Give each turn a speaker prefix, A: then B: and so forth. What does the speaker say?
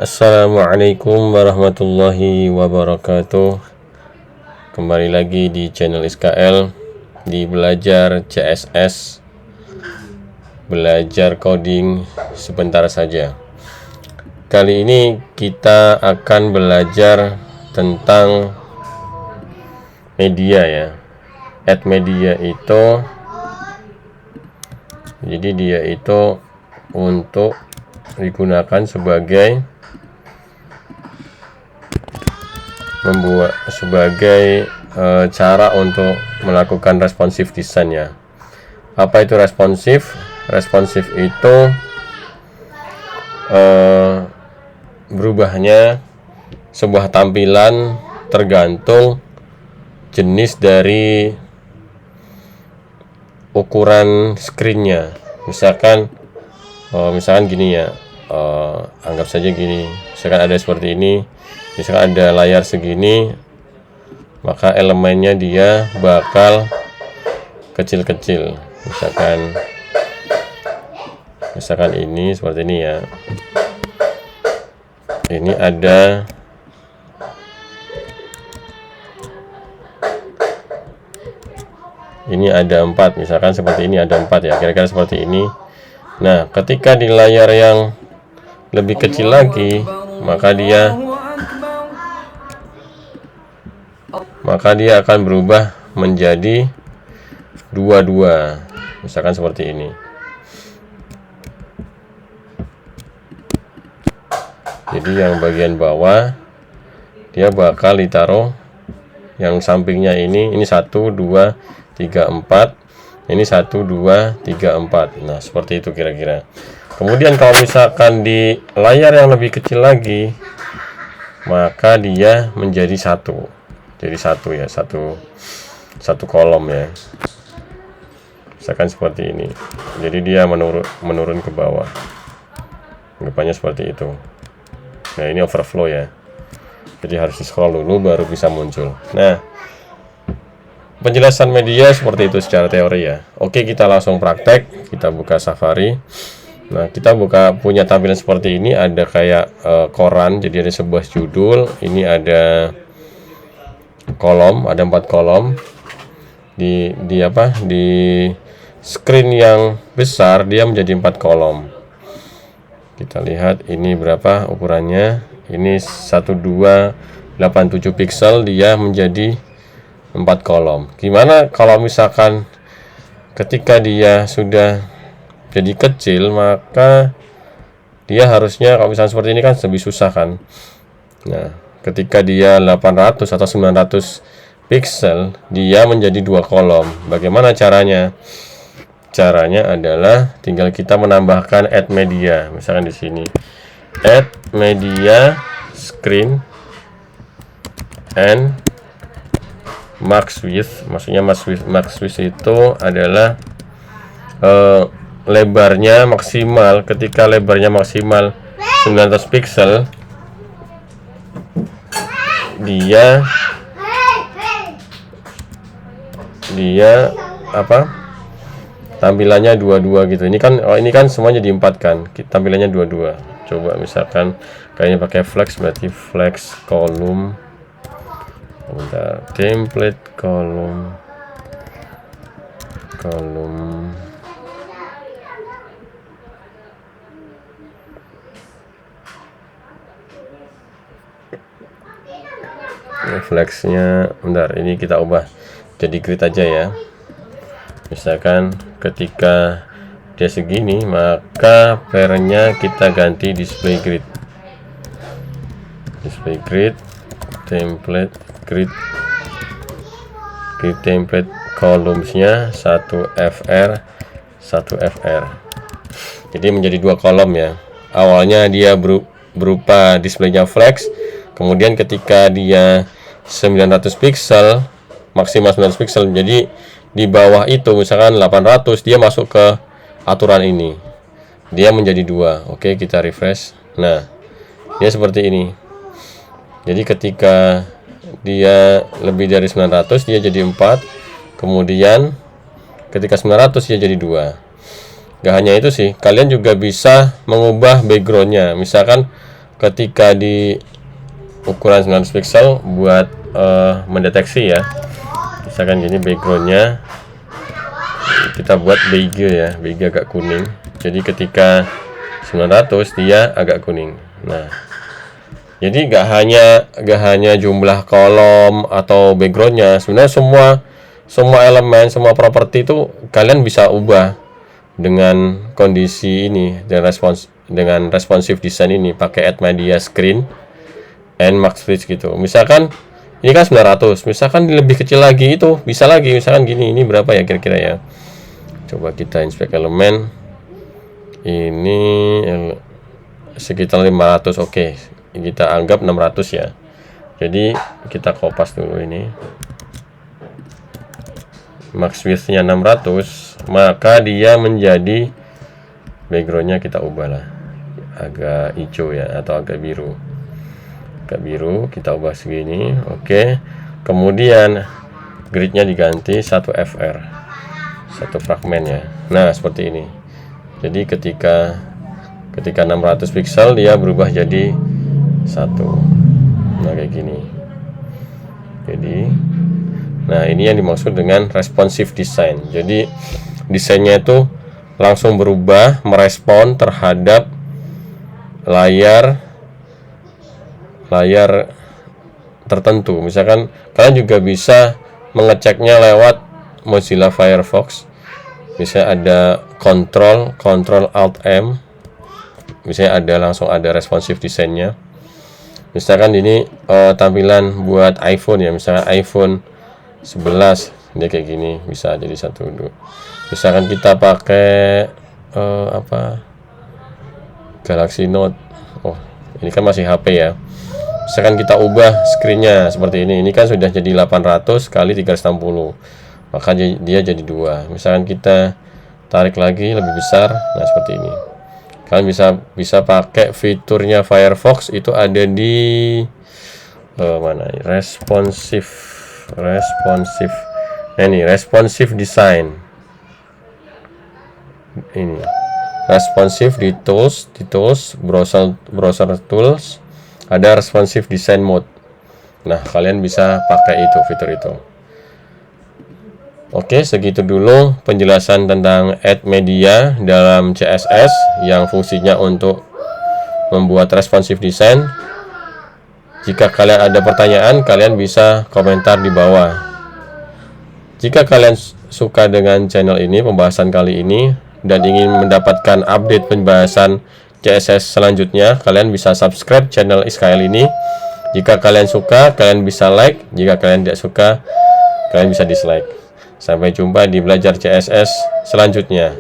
A: Assalamualaikum warahmatullahi wabarakatuh. Kembali lagi di channel SKL di belajar CSS, belajar coding sebentar saja. Kali ini kita akan belajar tentang media ya. Add media itu, jadi dia itu untuk digunakan sebagai cara untuk melakukan responsive design ya. Apa itu responsive? Responsive itu berubahnya sebuah tampilan tergantung jenis dari ukuran screennya. Misalkan gini ya, anggap saja gini, misalkan ada seperti ini, misalkan ada layar segini, maka elemennya dia bakal kecil-kecil. Misalkan ini seperti ini ya, ini ada empat, misalkan seperti ini ada 4 ya, kira-kira seperti ini. Nah, ketika di layar yang lebih kecil lagi, maka dia akan berubah menjadi 22, misalkan seperti ini. Jadi yang bagian bawah dia bakal ditaruh, yang sampingnya ini 1, 2, 3, 4, ini 1, 2, 3, 4. Nah, seperti itu kira-kira. Kemudian kalau misalkan di layar yang lebih kecil lagi, maka dia menjadi satu kolom ya. Misalkan seperti ini. Jadi dia menurun ke bawah. Anggapannya seperti itu. Nah, ini overflow ya. Jadi harus di scroll dulu baru bisa muncul. Nah, penjelasan media seperti itu secara teori ya. Oke, kita langsung praktek. Kita buka Safari. Nah, kita punya tampilan seperti ini. Ada kayak koran. Jadi ada sebuah judul. Ini ada kolom. Ada 4 kolom. Di screen yang besar dia menjadi 4 kolom. Kita lihat ini berapa ukurannya. Ini 1287 pixel. Dia menjadi 4 kolom. Gimana kalau misalkan ketika dia sudah jadi kecil, maka dia harusnya, kalau misalnya seperti ini kan lebih susah kan. Nah, ketika dia 800 atau 900 pixel, dia menjadi 2 kolom. Bagaimana caranya? Caranya adalah tinggal kita menambahkan add media. Misalkan di sini add media screen and max width. Maksudnya max width itu adalah lebarnya maksimal. Ketika lebarnya maksimal 900 pixel, dia tampilannya 22 gitu. Ini kan semuanya di 4 kan. Tampilannya 22. Coba misalkan kayaknya pakai flex, berarti flex kolom. Bentar, template kolom. Flexnya bentar, ini kita ubah jadi grid aja ya. Misalkan ketika dia segini, maka pairnya kita ganti display grid, template grid template columns-nya 1 fr. Jadi menjadi 2 kolom ya. Awalnya dia berupa displaynya flex, kemudian ketika dia 900 pixel, maksimal 900 pixel, jadi di bawah itu misalkan 800, dia masuk ke aturan ini, dia menjadi 2. Oke, kita refresh. Nah, dia seperti ini. Jadi ketika dia lebih dari 900, dia jadi 4. Kemudian ketika 900 dia jadi 2. Gak hanya itu sih, kalian juga bisa mengubah backgroundnya. Misalkan ketika di ukuran 900 pixel buat mendeteksi ya. Misalkan gini backgroundnya kita buat beige ya, beige agak kuning. Jadi ketika 900 dia agak kuning. Nah, jadi gak hanya jumlah kolom atau backgroundnya, sebenarnya semua elemen, semua properti itu kalian bisa ubah dengan kondisi ini, dengan responsive design ini, pakai add media screen and max width gitu. Misalkan ini kan 900, misalkan lebih kecil lagi itu bisa lagi, misalkan gini, ini berapa ya kira-kira ya. Coba kita inspect elemen. Ini sekitar 500, oke. Kita anggap 600 ya. Jadi kita kopas dulu ini. Max width-nya 600, maka dia menjadi background-nya kita ubah lah. Agak hijau ya, atau agak biru. Agak biru, kita ubah segini, oke. Kemudian grid-nya diganti 1 FR, 1 fragmen ya. Nah, seperti ini. Jadi ketika 600 pixel dia berubah jadi 1. Nah, kayak gini. Jadi, nah ini yang dimaksud dengan responsive design. Jadi desainnya itu langsung berubah, merespon terhadap layar tertentu. Misalkan kalian juga bisa mengeceknya lewat Mozilla Firefox. Misalnya ada Control Alt M. Misalnya langsung ada responsive desainnya. Misalkan ini tampilan buat iPhone ya, misalnya iPhone 11 dia kayak gini, bisa jadi 1. Misalkan kita pakai Galaxy Note. Oh, ini kan masih HP ya. Misalkan kita ubah screennya seperti ini kan sudah jadi 800 kali 360, maka dia jadi 2. Misalkan kita tarik lagi lebih besar, nah seperti ini. Kalian bisa pakai fiturnya Firefox, itu ada di mana? Responsive. Nah ini responsive design. Ini responsive di tools, browser tools, ada responsive design mode. Nah, kalian bisa pakai itu, fitur itu. Oke, segitu dulu penjelasan tentang add media dalam CSS yang fungsinya untuk membuat responsive design. Jika kalian ada pertanyaan, kalian bisa komentar di bawah. Jika kalian suka dengan channel ini, pembahasan kali ini, dan ingin mendapatkan update pembahasan CSS selanjutnya, kalian bisa subscribe channel SKL ini. Jika kalian suka, kalian bisa like. Jika kalian tidak suka, kalian bisa dislike. Sampai jumpa di belajar CSS selanjutnya.